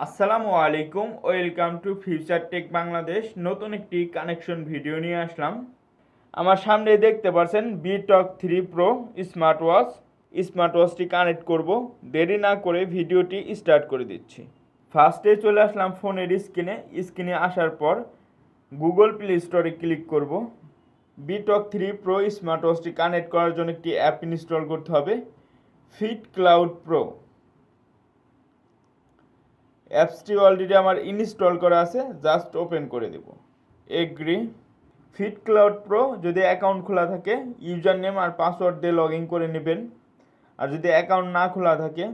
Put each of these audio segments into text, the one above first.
আসসালামু আলাইকুম, welcome to future tech Bangladesh. নতুন একটি কানেকশন ভিডিও নিয়ে আসলাম। আমার সামনে দেখতে পাচ্ছেন BTOC 3 Pro স্মার্ট ওয়াচটি কানেক্ট করব। দেরি না করে ভিডিওটি স্টার্ট করে দিচ্ছি। ফার্স্টে চলে আসলাম ফোনের স্ক্রিনে আসার পর গুগল প্লে স্টোরে ক্লিক করব। BTOC 3 Pro স্মার্ট ওয়াচটি কানেক্ট করার জন্য একটি অ্যাপ ইনস্টল করতে হবে, ফিট ক্লাউড প্রো। অ্যাপসটি অলরেডি আমার ইনস্টল করা আছে, জাস্ট ওপেন করে দেব। এগ্রি। ফিট ক্লাউড প্রো যদি অ্যাকাউন্ট খোলা থাকে ইউজার নেম আর পাসওয়ার্ড দিয়ে লগ ইন করে নেবেন। আর যদি অ্যাকাউন্ট না খোলা থাকে,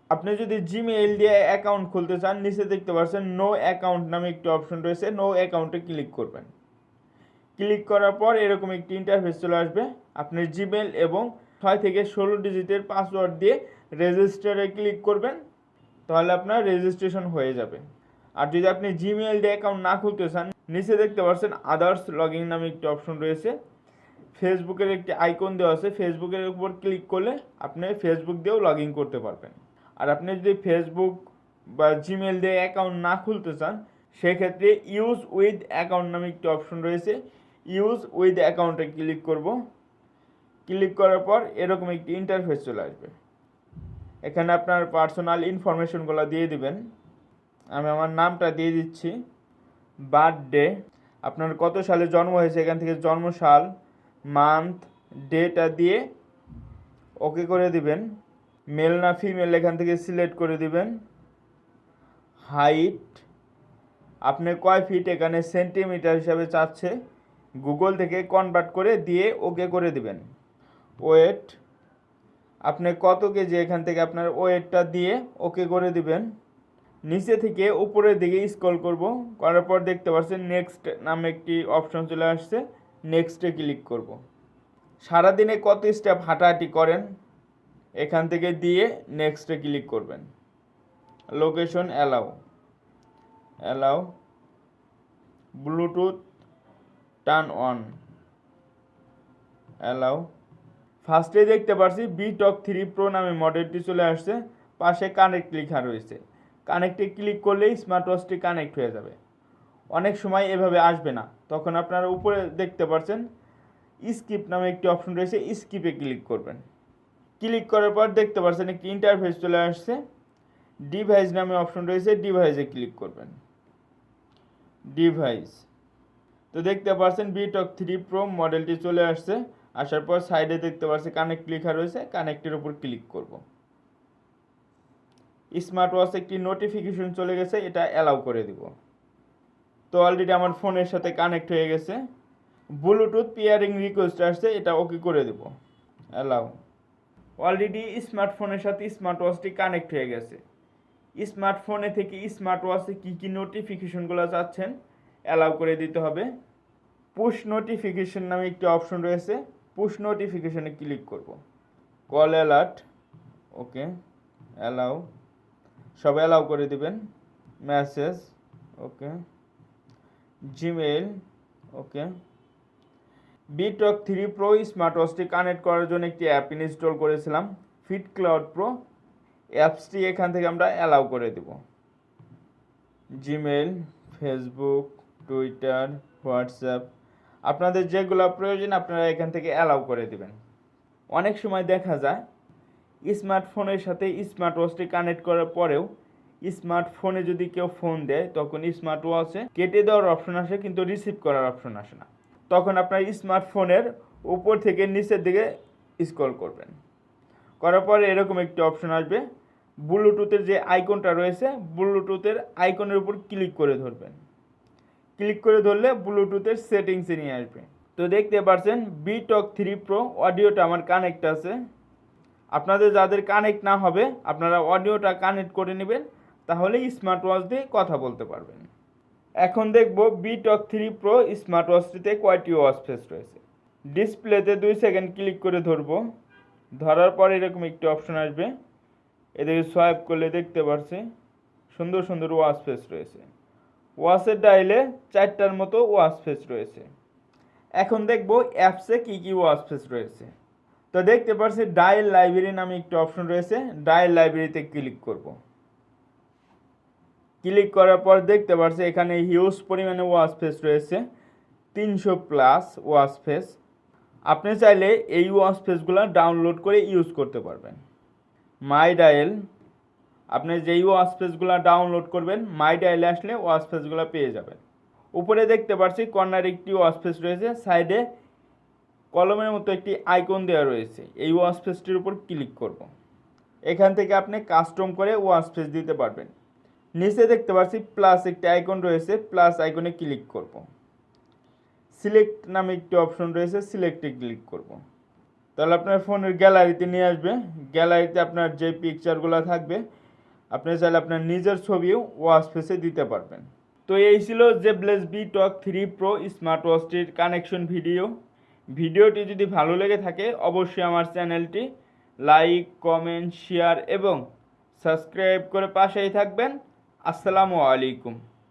আপনি যদি জিমেইল দিয়ে অ্যাকাউন্ট খুলতে চান, নিচে দেখতে পাচ্ছেন নো অ্যাকাউন্ট নামে একটি অপশন রয়েছে, নো অ্যাকাউন্টে ক্লিক করবেন। ক্লিক করার পর এরকম একটি ইন্টারফেস চলে আসবে। আপনি জিমেইল এবং 6 থেকে 16 ডিজিটের পাসওয়ার্ড দিয়ে রেজিস্টারে ক্লিক করবেন, তাহলে আপনার রেজিস্ট্রেশন হয়ে যাবে। আর যদি আপনি জিমেইল দিয়ে অ্যাকাউন্ট না খুলতে চান, নিচে দেখতে পাচ্ছেন আদার্স লগইন নামে একটি অপশন রয়েছে। ফেসবুকের একটি আইকন দেওয়া আছে, ফেসবুকের উপর ক্লিক করলে আপনি ফেসবুক দিয়েও লগ ইন করতে পারবেন। আর আপনি যদি ফেসবুক বা জিমেইল দিয়ে অ্যাকাউন্ট না খুলতে চান, সেক্ষেত্রে ইউজ উইথ অ্যাকাউন্ট নামে একটি অপশন রয়েছে, ইউজ উইথ অ্যাকাউন্টে ক্লিক করব। ক্লিক করার পর এরকম একটি ইন্টারফেস চলে আসবে। এখানে আপনার পার্সোনাল ইনফরমেশনগুলো দিয়ে দিবেন। আমি আমার নামটা দিয়ে দিচ্ছি, বার্থডে, আপনার কত সালে জন্ম হয়েছে এখান থেকে জন্ম সাল, মান্থ, ডেটা দিয়ে ওকে করে দিবেন। মেল না ফিমেল এখান থেকে সিলেক্ট করে দিবেন। হাইট আপনি কয় ফিট এখানে সেন্টিমিটার হিসাবে চাচ্ছে, গুগল থেকে কনভার্ট করে দিয়ে ওকে করে দিবেন। ওয়েট আপনি কত কেজি এখান থেকে আপনার ওয়েটটা দিয়ে ওকে করে দিবেন। নিচে থেকে উপরের দিকে স্ক্রল করব, করার পর দেখতে পাচ্ছেন নেক্সট নামে একটি অপশন চলে আসছে, নেক্সটে ক্লিক করব। সারাদিনে কত স্টেপ হাঁটাহাঁটি করেন এখান থেকে দিয়ে নেক্সটে ক্লিক করবেন। Location allow, Bluetooth turn on, allow. ফার্স্টে দেখতে পাচ্ছি BTOC 3 Pro নামে মডেলটি চলে আসছে, পাশে কানেক্ট লেখা রয়েছে। কানেক্টে ক্লিক করলেই স্মার্ট ওয়াচটি কানেক্ট হয়ে যাবে। অনেক সময় এভাবে আসবে না, তখন আপনারা উপরে দেখতে পাচ্ছেন স্কিপ নামে একটি অপশন রয়েছে, স্কিপে ক্লিক করবেন। ক্লিক করার পর দেখতে পাচ্ছেন একটি ইন্টারফেস চলে আসছে, ডিভাইস নামে অপশন রয়েছে, ডিভাইসে ক্লিক করবেন। ডিভাইস তো দেখতে পাচ্ছেন BTOC 3 Pro মডেলটি চলে আসছে। আসার পর সাইডে দেখতে পাচ্ছি কানেক্ট লেখা রয়েছে, কানেক্টের উপর ক্লিক করব। স্মার্ট ওয়াচ একটি নোটিফিকেশন চলে গেছে, এটা অ্যালাউ করে দিব। তো অলরেডি আমার ফোনের সাথে কানেক্ট হয়ে গেছে। ব্লুটুথ পেয়ারিং রিকোয়েস্ট আসছে, এটা ওকে করে দেব, অ্যালাউ। অলরেডি স্মার্টফোনের সাথে স্মার্ট ওয়াচটি কানেক্ট হয়ে গেছে। স্মার্টফোনে থেকে স্মার্ট ওয়াচে কী কী নোটিফিকেশনগুলো চাচ্ছেন অ্যালাউ করে দিতে হবে। পুশ নোটিফিকেশন নামে একটি অপশন রয়েছে, পুশ নোটিফিকেশনে ক্লিক করব। কল অ্যালার্ট, ওকে, অ্যালাউ, সব অ্যালাউ করে দিবেন। মেসেজ, ওকে, জিমেইল, ওকে। BTOC 3 Pro স্মার্ট ওয়াচটি কানেক্ট করার জন্য একটি অ্যাপ ইনস্টল করেছিলাম, ফিট ক্লাউড প্রো। অ্যাপসটি এখান থেকে আমরা অ্যালাউ করে দেব। জিমেইল, ফেসবুক, টুইটার, হোয়াটসঅ্যাপ, আপনাদের যেগুলো প্রয়োজন আপনারা এখান থেকে অ্যালাউ করে দেবেন। অনেক সময় দেখা যায় স্মার্টফোনের সাথে স্মার্ট ওয়াচটি কানেক্ট করার পরেও স্মার্টফোনে যদি কেউ ফোন দেয়, তখন স্মার্ট ওয়াচে কেটে দেওয়ার অপশন আসে, কিন্তু রিসিভ করার অপশন আসে না। তখন আপনার স্মার্টফোনের উপর থেকে নিচের দিকে স্ক্রল করবেন, করার পরে এরকম একটি অপশন আসবে, ব্লুটুথের যে আইকনটা রয়েছে ব্লুটুথের আইকনের উপর ক্লিক করে ধরবেন। ক্লিক করে ধরলে ব্লুটুথের সেটিংসে নিয়ে আসবে। তো দেখতে পাচ্ছেন BTOC 3 Pro অডিওটা আমার কানেক্ট আছে। আপনাদের যাদের কানেক্ট না হবে আপনারা অডিওটা কানেক্ট করে নেবেন, তাহলেই স্মার্ট ওয়াচ দিয়ে কথা বলতে পারবেন। এখন দেখব BTOC 3 Pro স্মার্ট ওয়াচটিতে কয়টি ওয়াচ ফেস রয়েছে। ডিসপ্লেতে 2 সেকেন্ড ক্লিক করে ধরবো, ধরার পর এরকম একটি অপশন আসবে, এদিকে সোয়াইপ করলে দেখতে পাচ্ছি সুন্দর সুন্দর ওয়াচ ফেস রয়েছে। ওয়াচের ডায়ালে 4টার মতো ওয়াচ ফেস রয়েছে। এখন দেখব অ্যাপসে কী কী ওয়াচ ফেস রয়েছে। তো দেখতে পাচ্ছি ডায়াল লাইব্রেরি নামে একটি অপশন রয়েছে, ডায়াল লাইব্রেরিতে ক্লিক করব। ক্লিক করার পর দেখতে পাচ্ছি এখানে হিউজ পরিমাণে ওয়াচ ফেস রয়েছে, 300+ ওয়াচ ফেস। আপনি চাইলে এই ওয়াচ ফেসগুলো ডাউনলোড করে ইউজ করতে পারবেন। মাই ডায়াল, আপনি যেই ওয়াচ ফেসগুলো ডাউনলোড করবেন মাই ডায়ালে আসলে ওয়াচ ফেসগুলো পেয়ে যাবেন। উপরে দেখতে পাচ্ছি কর্নারে একটি ওয়াচ ফেস রয়েছে, সাইডে কলমের মতো একটি আইকন দেওয়া রয়েছে। এই ওয়াচ ফেসটির উপর ক্লিক করব। এখান থেকে আপনি কাস্টম করে ওয়াচ ফেস দিতে পারবেন। নিচে দেখতে পাচ্ছি প্লাস একটি আইকন রয়েছে, প্লাস আইকনে ক্লিক করব। সিলেক্ট নামে একটি অপশন রয়েছে, সিলেক্টে ক্লিক করব। তাহলে আপনার ফোনের গ্যালারিতে নিয়ে আসবে। গ্যালারিতে আপনার যে পিকচারগুলো থাকবে আপনি চাইলে আপনার নিজের ছবিও ওয়াচ ফেসে দিতে পারবেন। তো এই ছিল জেবলেস বি টক 3 প্রো স্মার্ট ওয়াচটির কানেকশন ভিডিও। ভিডিওটি যদি ভালো লেগে থাকে অবশ্যই আমার চ্যানেলটি লাইক, কমেন্ট, শেয়ার এবং সাবস্ক্রাইব করে পাশেই থাকবেন। আসসালামু আলাইকুম।